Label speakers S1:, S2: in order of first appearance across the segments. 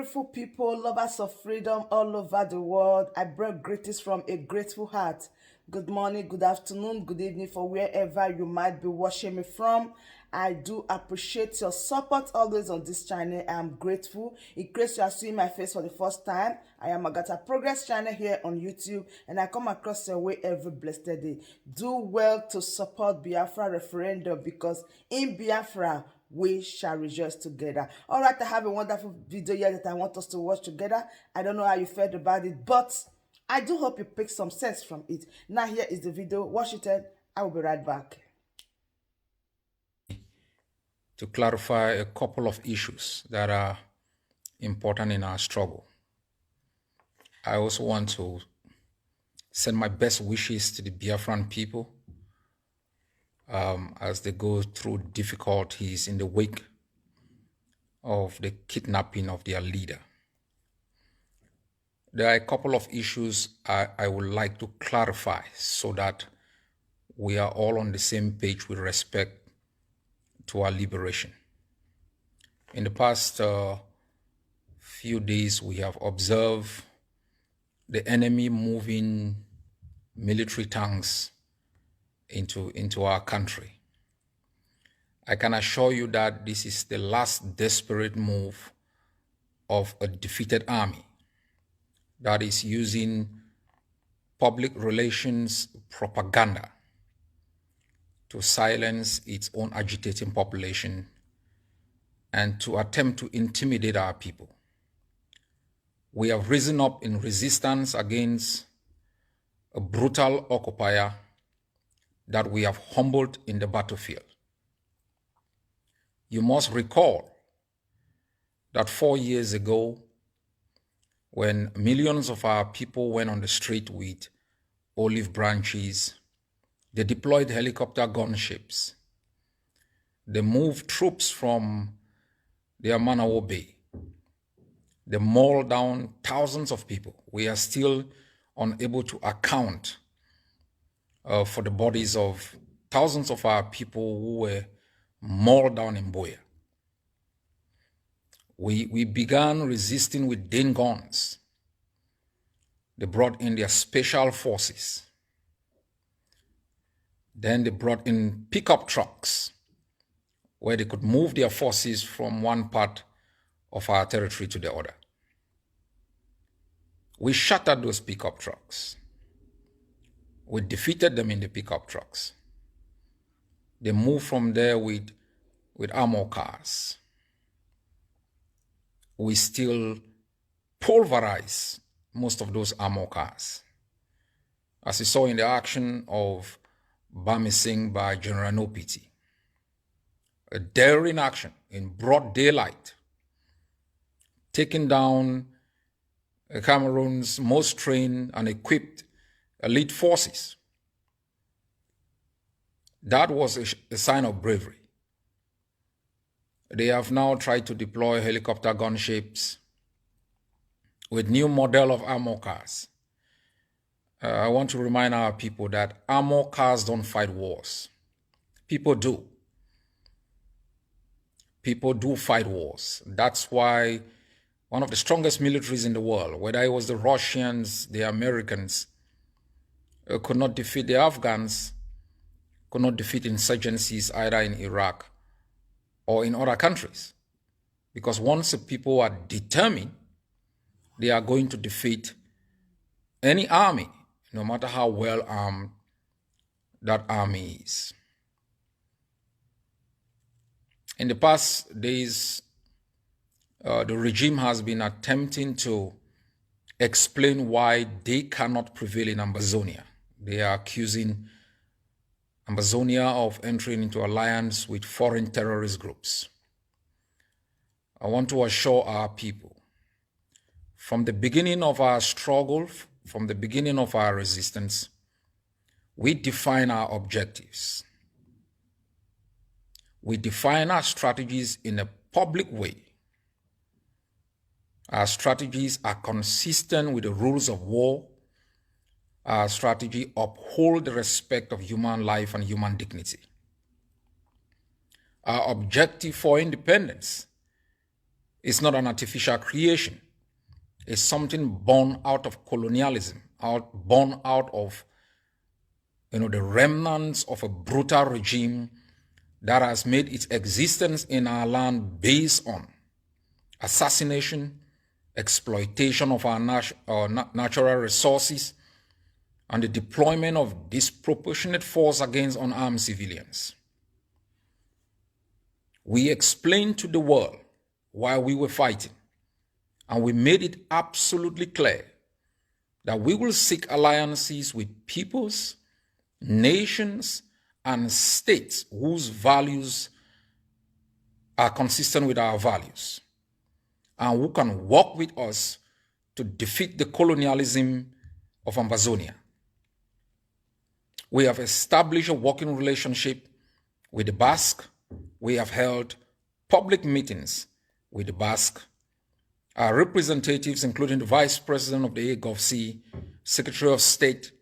S1: beautiful people, lovers of freedom all over the world. I bring greetings from a grateful heart. Good morning, good afternoon, good evening for wherever you might be watching me from. I do appreciate your support always on this channel. I am grateful. In case you are seeing my face for the first time, I am AGATHA Progress channel here on YouTube, and I come across your way every blessed day. Do well to support Biafra referendum, because in Biafra, we shall rejoice together. All right, I have a wonderful video here that I want us to watch together. I don't know how you felt about it, but I do hope you pick some sense from it. Now here is the video. Watch it and I will be right back.
S2: To clarify a couple of issues that are important in our struggle. I also want to send my best wishes to the Biafran people as they go through difficulties in the wake of the kidnapping of their leader. There are a couple of issues I would like to clarify so that we are all on the same page with respect to our liberation. In the past few days, we have observed the enemy moving military tanks into our country. I can assure you that this is the last desperate move of a defeated army that is using public relations propaganda to silence its own agitating population and to attempt to intimidate our people. We have risen up in resistance against a brutal occupier that we have humbled in the battlefield. You must recall that 4 years ago, when millions of our people went on the street with olive branches, they deployed helicopter gunships. They moved troops from the Manawo Bay. They mauled down thousands of people. We are still unable to account for the bodies of thousands of our people who were mauled down in Boya. We began resisting with Dane guns. They brought in their special forces. Then they brought in pickup trucks where they could move their forces from one part of our territory to the other. We shattered those pickup trucks. We defeated them in the pickup trucks. They moved from there with armor cars. We still pulverize most of those armor cars. As you saw in the action of Bamising by General Nopiti, a daring action in broad daylight, taking down Cameroon's most trained and equipped elite forces. That was a sign of bravery. They have now tried to deploy helicopter gunships with new model of armor cars. I want to remind our people that armor cars don't fight wars. People do. People do fight wars. That's why one of the strongest militaries in the world, whether it was the Russians, the Americans, could not defeat the Afghans, could not defeat insurgencies either in Iraq or in other countries. Because once the people are determined, they are going to defeat any army, no matter how well armed that army is. In the past days, the regime has been attempting to explain why they cannot prevail in Ambazonia. They are accusing Ambazonia of entering into alliance with foreign terrorist groups. I want to assure our people, from the beginning of our struggle, from the beginning of our resistance, we define our objectives. We define our strategies in a public way. Our strategies are consistent with the rules of war. Our strategy upholds the respect of human life and human dignity. Our objective for independence It's not an artificial creation. It's something born out of colonialism, born out of the remnants of a brutal regime that has made its existence in our land based on assassination, exploitation of our natural resources, and the deployment of disproportionate force against unarmed civilians. We explained to the world why we were fighting, and we made it absolutely clear that we will seek alliances with peoples, nations, and states whose values are consistent with our values, and who can work with us to defeat the colonialism of Ambazonia. We have established a working relationship with the Basque. We have held public meetings with the Basque. Our representatives, including the Vice President of the AGATHA, Secretary of State,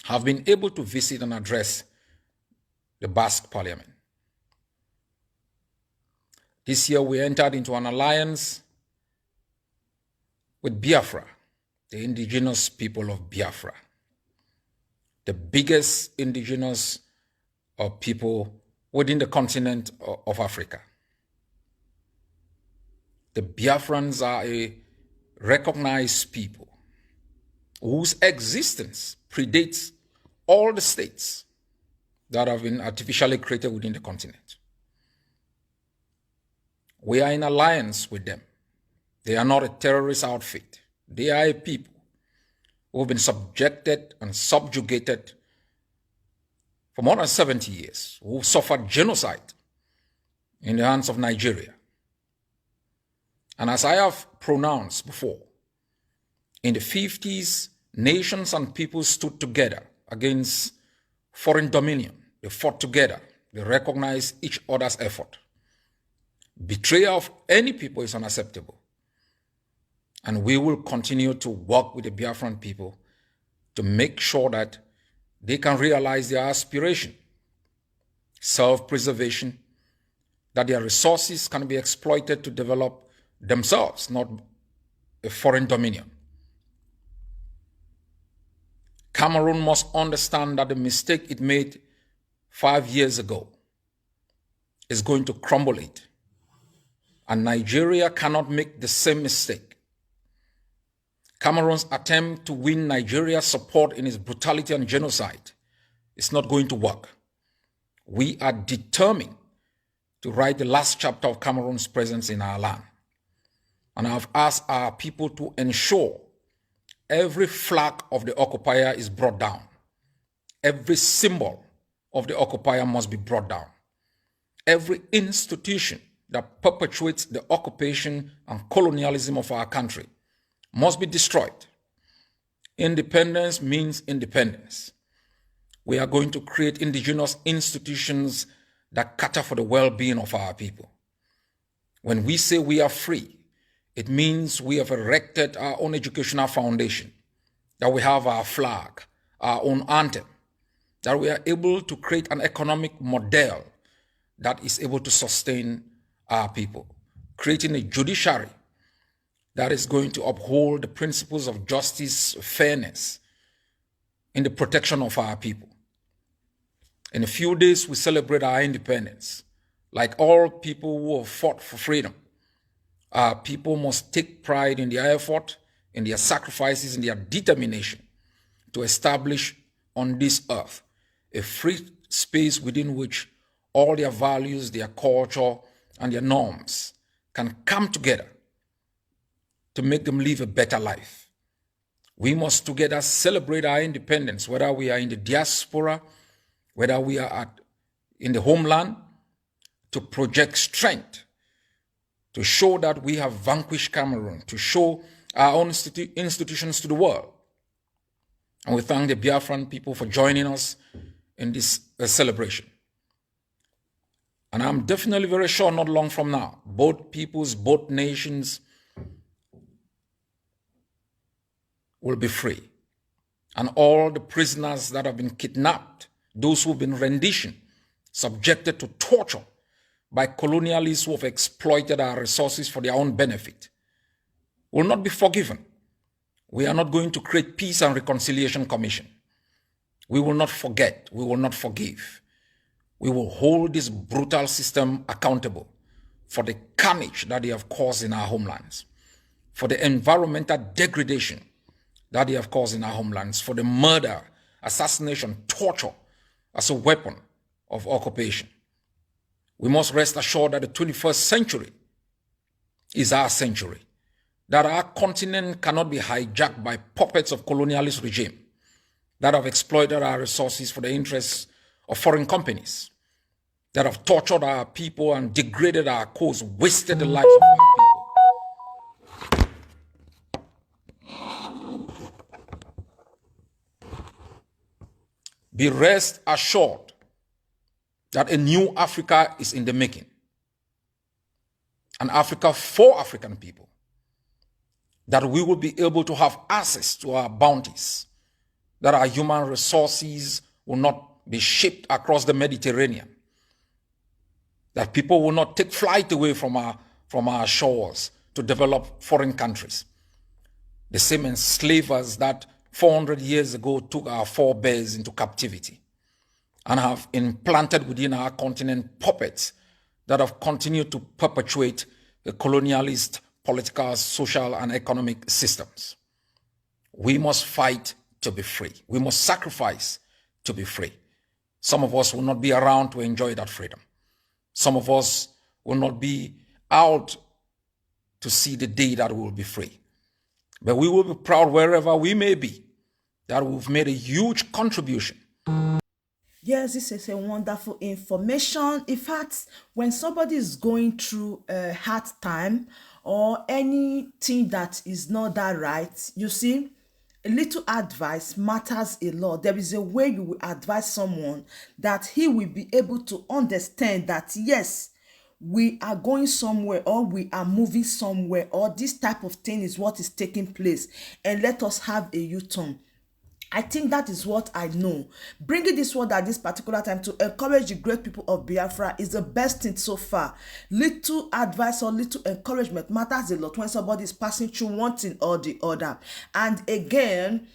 S2: have been able to visit and address the Basque Parliament. This year we entered into an alliance with Biafra, the indigenous people of Biafra, the biggest indigenous people within the continent of Africa. The Biafrans are a recognized people whose existence predates all the states that have been artificially created within the continent. We are in alliance with them. They are not a terrorist outfit. They are a people who have been subjected and subjugated for more than 70 years, who suffered genocide in the hands of Nigeria. And as I have pronounced before, in the 50s, nations and people stood together against foreign dominion. They fought together. They recognized each other's effort. Betrayal of any people is unacceptable. And we will continue to work with the Biafran people to make sure that they can realize their aspiration, self-preservation, that their resources can be exploited to develop themselves, not a foreign dominion. Cameroon must understand that the mistake it made 5 years ago is going to crumble it. And Nigeria cannot make the same mistake. Cameroon's attempt to win Nigeria's support in its brutality and genocide is not going to work. We are determined to write the last chapter of Cameroon's presence in our land. And I have asked our people to ensure every flag of the occupier is brought down. Every symbol of the occupier must be brought down. Every institution that perpetuates the occupation and colonialism of our country must be destroyed. Independence means independence. We are going to create indigenous institutions that cater for the well-being of our people. When we say we are free, it means we have erected our own educational foundation, that we have our flag, our own anthem, that we are able to create an economic model that is able to sustain our people, creating a judiciary that is going to uphold the principles of justice, fairness, in the protection of our people. In a few days, we celebrate our independence. Like all people who have fought for freedom, our people must take pride in their effort, in their sacrifices, in their determination to establish on this earth a free space within which all their values, their culture, and their norms can come together to make them live a better life. We must together celebrate our independence, whether we are in the diaspora, whether we are in the homeland, to project strength, to show that we have vanquished Cameroon, to show our own institutions to the world. And we thank the Biafran people for joining us in this celebration. And I'm definitely very sure not long from now, both peoples, both nations will be free. And all the prisoners that have been kidnapped, those who've been renditioned, subjected to torture, by colonialists who have exploited our resources for their own benefit will not be forgiven. We are not going to create Peace and Reconciliation Commission. We will not forget. We will not forgive. We will hold this brutal system accountable for the carnage that they have caused in our homelands, for the environmental degradation that they have caused in our homelands, for the murder, assassination, torture as a weapon of occupation. We must rest assured that the 21st century is our century, that our continent cannot be hijacked by puppets of colonialist regime that have exploited our resources for the interests of foreign companies, that have tortured our people and degraded our cause, wasted the lives of our people. Be rest assured that a new Africa is in the making. An Africa for African people. That we will be able to have access to our bounties. That our human resources will not be shipped across the Mediterranean. That people will not take flight away from our shores to develop foreign countries. The same enslavers that 400 years ago took our forebears into captivity and have implanted within our continent puppets that have continued to perpetuate the colonialist political, social, and economic systems. We must fight to be free. We must sacrifice to be free. Some of us will not be around to enjoy that freedom. Some of us will not be out to see the day that we will be free. But we will be proud wherever we may be that we've made a huge contribution.
S1: Yes, this is a wonderful information. In fact, when somebody is going through a hard time or anything that is not that right, you see, a little advice matters a lot. There is a way you will advise someone that he will be able to understand that, yes, we are going somewhere or we are moving somewhere or this type of thing is what is taking place, and let us have a U-turn. I think that is what I know. Bringing this word at this particular time to encourage the great people of Biafra is the best thing so far. Little advice or little encouragement matters a lot when somebody is passing through one thing or the other. And again,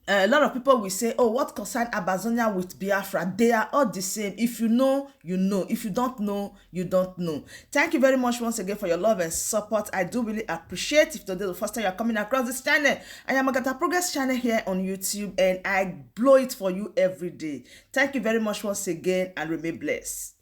S1: a lot of people will say, oh, what concern Ambazonia with Biafra? They are all the same. If you know, you know. If you don't know, you don't know. Thank you very much once again for your love and support. I do really appreciate. If today is the first time you are coming across this channel, I am AGATHA Progress channel here on YouTube, and I blow it for you every day. Thank you very much once again, and remain blessed.